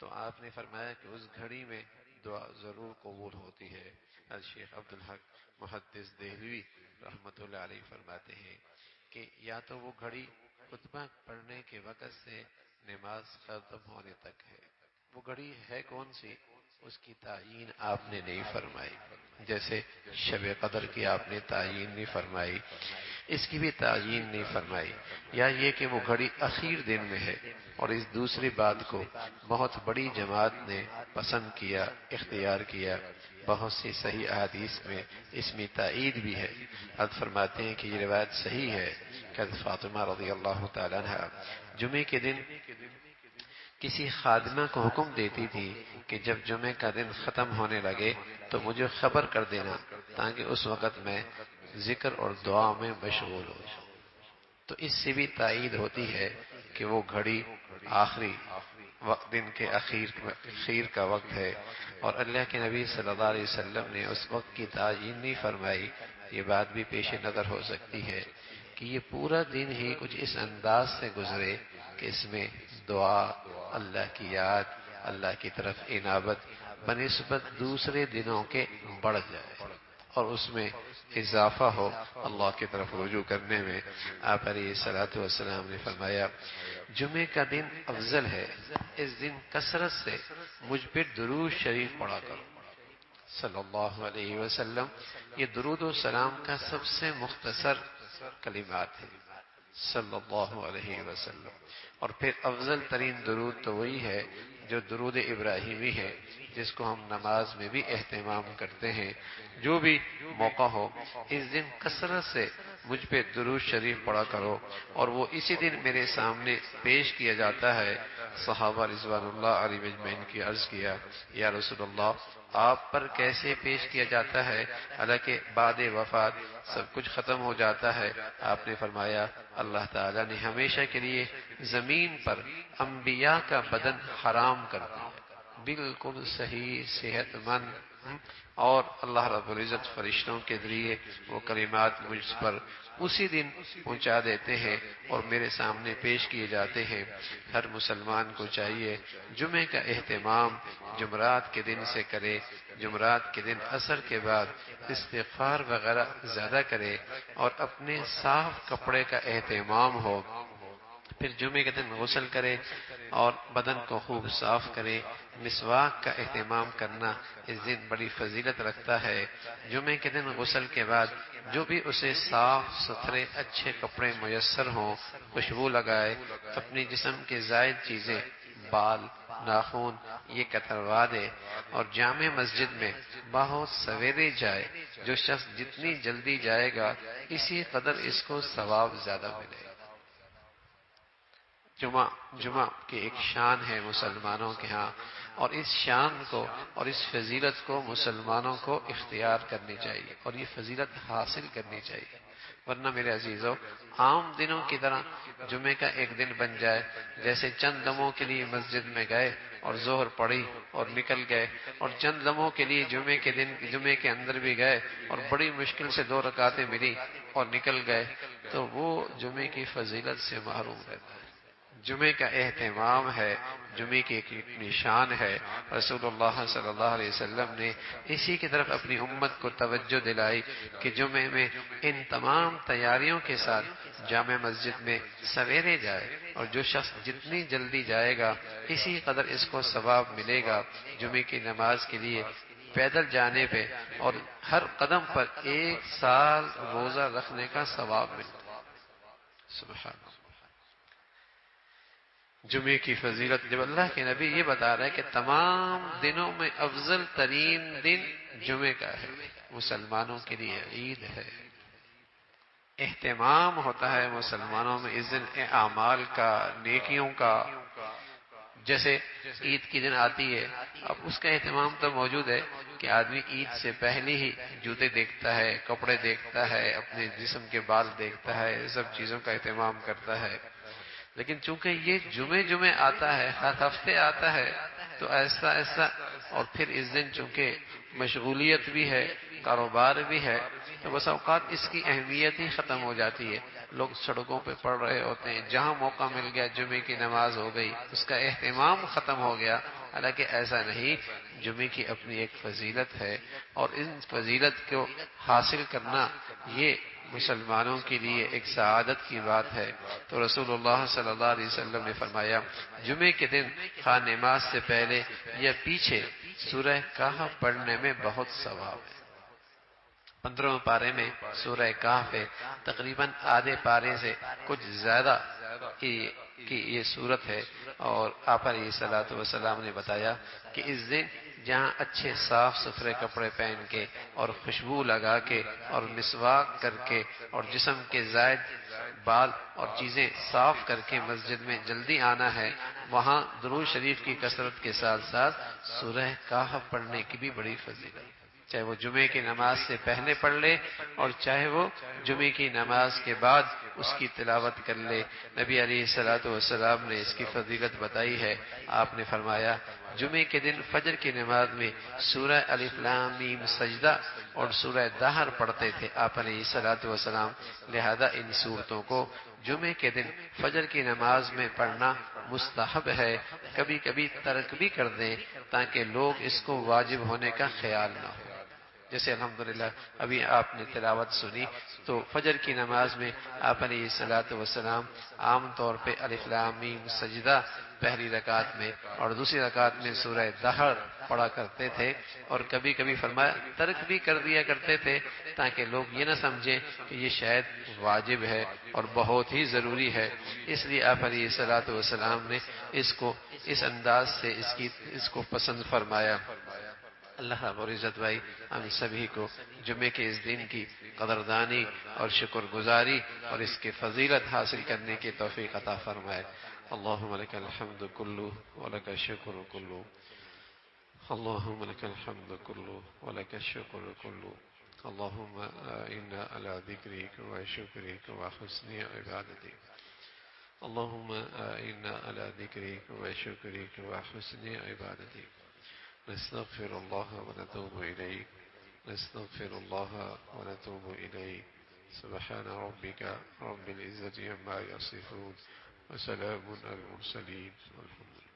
تو آپ نے فرمایا کہ اس گھڑی میں دعا ضرور قبول ہوتی ہے۔ الشیخ عبدالحق محدث دہلوی رحمۃ اللہ علیہ فرماتے ہیں کہ یا تو وہ گھڑی خطبہ پڑھنے کے وقت سے نماز ختم ہونے تک ہے، وہ گھڑی ہے کون سی اس کی تعیین آپ نے نہیں فرمائی، جیسے شب قدر کی آپ نے تعیین نہیں فرمائی، اس کی بھی تعیین نہیں فرمائی، یا یہ کہ وہ گھڑی اخیر دن میں ہے۔ اور اس دوسری بات کو بہت بڑی جماعت نے پسند کیا، اختیار کیا، بہت سی صحیح احادیث میں اس میں تائید بھی ہے۔ اب فرماتے ہیں کہ یہ روایت صحیح ہے کہ فاطمہ رضی اللہ تعالیٰ عنہ جمعے کے دن کسی خادمہ کو حکم دیتی تھی کہ جب جمعے کا دن ختم ہونے لگے تو مجھے خبر کر دینا تاکہ اس وقت میں ذکر اور دعا میں مشغول ہو جاؤں۔ تو اس سے بھی تائید ہوتی ہے کہ وہ گھڑی آخری دن کے اخیر کا وقت ہے، اور اللہ کے نبی صلی اللہ علیہ وسلم نے اس وقت کی تعیین نہیں فرمائی۔ یہ بات بھی پیش نظر ہو سکتی ہے کہ یہ پورا دن ہی کچھ اس انداز سے گزرے کہ اس میں دعا، اللہ کی یاد، اللہ کی طرف انابت بنسبت دوسرے دنوں کے بڑھ جائے اور اس میں اضافہ ہو اللہ کی طرف رجوع کرنے میں۔ آپ علیہ الصلوۃ والسلام نے فرمایا جمعے کا دن افضل ہے، اس دن کثرت سے مجھ پر درود شریف پڑھا کرو صلی اللہ علیہ وسلم۔ یہ درود و سلام کا سب سے مختصر کلمات ہیں صلی اللہ علیہ وسلم، اور پھر افضل ترین درود تو وہی ہے جو درود ابراہیمی ہے، جس کو ہم نماز میں بھی اہتمام کرتے ہیں۔ جو بھی موقع ہو اس دن کثرت سے مجھ پہ درود شریف پڑھا کرو، اور وہ اسی دن میرے سامنے پیش کیا جاتا ہے۔ صحابہ رضوان اللہ علیہ اجمعین کی عرض کیا یا رسول اللہ آپ پر کیسے پیش کیا جاتا ہے حالانکہ بعد وفات سب کچھ ختم ہو جاتا ہے؟ آپ نے فرمایا اللہ تعالیٰ نے ہمیشہ کے لیے زمین پر انبیاء کا بدن حرام کر دیا، بالکل صحیح صحت مند، اور اللہ رب العزت فرشتوں کے ذریعے وہ کلمات مجھ پر اسی دن پہنچا دیتے ہیں اور میرے سامنے پیش کیے جاتے ہیں۔ ہر مسلمان کو چاہیے جمعے کا اہتمام جمعرات کے دن سے کرے، جمعرات کے دن عصر کے بعد استغفار وغیرہ زیادہ کرے اور اپنے صاف کپڑے کا اہتمام ہو، پھر جمعے کے دن غسل کرے اور بدن کو خوب صاف کرے۔ مسواک کا اہتمام کرنا اس دن بڑی فضیلت رکھتا ہے۔ جمعے کے دن غسل کے بعد جو بھی اسے صاف ستھرے اچھے کپڑے میسر ہوں خوشبو لگائے، اپنی جسم کے زائد چیزیں بال، ناخن یہ کتروا دے اور جامع مسجد میں بہت سویرے جائے۔ جو شخص جتنی جلدی جائے گا اسی قدر اس کو ثواب زیادہ ملے گا۔ جمعہ کی ایک شان ہے مسلمانوں کے ہاں، اور اس شان کو اور اس فضیلت کو مسلمانوں کو اختیار کرنی چاہیے اور یہ فضیلت حاصل کرنی چاہیے، ورنہ میرے عزیزو عام دنوں کی طرح جمعے کا ایک دن بن جائے، جیسے چند لمحوں کے لیے مسجد میں گئے اور ظہر پڑھی اور نکل گئے، اور چند لمحوں کے لیے جمعے کے اندر بھی گئے اور بڑی مشکل سے 2 رکعتیں ملی اور نکل گئے، تو وہ جمعے کی فضیلت سے محروم رہتا ہے۔ جمعے کا اہتمام ہے، جمعے کی ایک نشان ہے۔ رسول اللہ صلی اللہ علیہ وسلم نے اسی کی طرف اپنی امت کو توجہ دلائی کہ جمعے میں ان تمام تیاریوں کے ساتھ جامع مسجد میں سویرے جائے، اور جو شخص جتنی جلدی جائے گا اسی قدر اس کو ثواب ملے گا۔ جمعے کی نماز کے لیے پیدل جانے پہ اور ہر قدم پر 1 سال روزہ رکھنے کا ثواب ملتا ہے۔ سبحان اللہ۔ جمعے کی فضیلت جب اللہ کے نبی یہ بتا رہا ہے کہ تمام دنوں میں افضل ترین دن جمعے کا ہے، مسلمانوں کے لیے عید ہے، اہتمام ہوتا ہے مسلمانوں میں اس دن اعمال کا، نیکیوں کا۔ جیسے عید کی دن آتی ہے، اب اس کا اہتمام تو موجود ہے کہ آدمی عید سے پہلے ہی جوتے دیکھتا ہے، کپڑے دیکھتا ہے، اپنے جسم کے بال دیکھتا ہے، سب چیزوں کا اہتمام کرتا ہے، لیکن چونکہ یہ جمعے آتا ہے، ہر ہفتے آتا ہے، تو ایسا اور پھر اس دن چونکہ مشغولیت بھی ہے، کاروبار بھی ہے، تو بس اوقات اس کی اہمیت ہی ختم ہو جاتی ہے۔ لوگ سڑکوں پہ پڑھ رہے ہوتے ہیں، جہاں موقع مل گیا جمعے کی نماز ہو گئی، اس کا اہتمام ختم ہو گیا، حالانکہ ایسا نہیں، جمعے کی اپنی ایک فضیلت ہے، اور ان فضیلت کو حاصل کرنا یہ مسلمانوں کے لیے ایک سعادت کی بات ہے۔ تو رسول اللہ صلی اللہ علیہ وسلم نے فرمایا جمعے کے دن خواہ نماز سے پہلے یا پیچھے سورہ کہف پڑھنے میں بہت ثواب ہے۔ 15 پارے میں سورہ کہف ہے، تقریباً آدھے پارے سے کچھ زیادہ کی یہ صورت ہے، اور آپ علیہ الصلوۃ والسلام نے بتایا کہ اس دن جہاں اچھے صاف ستھرے کپڑے پہن کے اور خوشبو لگا کے اور مسواک کر کے اور جسم کے زائد بال اور چیزیں صاف کر کے مسجد میں جلدی آنا ہے، وہاں درود شریف کی کثرت کے ساتھ ساتھ سورہ کہف پڑھنے کی بھی بڑی فضیلت ہے، چاہے وہ جمعے کی نماز سے پہلے پڑھ لے اور چاہے وہ جمعے کی نماز کے بعد اس کی تلاوت کر لے۔ نبی علیہ الصلوۃ والسلام نے اس کی فضیلت بتائی ہے، آپ نے فرمایا جمعے کے دن فجر کی نماز میں سورہ الف لام میم سجدہ اور سورہ دہر پڑھتے تھے آپ علیہ الصلوۃ والسلام، لہذا ان صورتوں کو جمعے کے دن فجر کی نماز میں پڑھنا مستحب ہے، کبھی کبھی ترک بھی کر دیں تاکہ لوگ اس کو واجب ہونے کا خیال نہ ہو۔ جیسے الحمدللہ ابھی آپ نے تلاوت سنی، تو فجر کی نماز میں آپ علیہ الصلوۃ والسلام عام طور پہ الف لام میم سجدہ پہلی رکعت میں اور دوسری رکعت میں سورہ دہر پڑھا کرتے تھے، اور کبھی کبھی فرمایا ترک بھی کر دیا کرتے تھے تاکہ لوگ یہ نہ سمجھیں کہ یہ شاید واجب ہے اور بہت ہی ضروری ہے، اس لیے آپ علیہ الصلوۃ والسلام نے اس کو اس انداز سے اس کو پسند فرمایا۔ اللہ رب العزت بھائی ہم سبھی کو جمعے کے اس دن کی قدردانی اور شکر گزاری اور اس کی فضیلت حاصل کرنے کی توفیق عطا فرمائے۔ اللہم لک الحمد کلہ ولک الشکر کلہ، اللہم لک الحمد کلہ ولک الشکر کلہ، اللہم انا علی ذکرک وشکرک وحسن عبادتک، اللہم انا علی ذکرک وشکرک وحسن عبادتک، نستغفر الله ونتوب إليه، نستغفر الله ونتوب إليه، سبحان ربك رب العزة عما يصفون وسلام على المرسلين والحمد لله.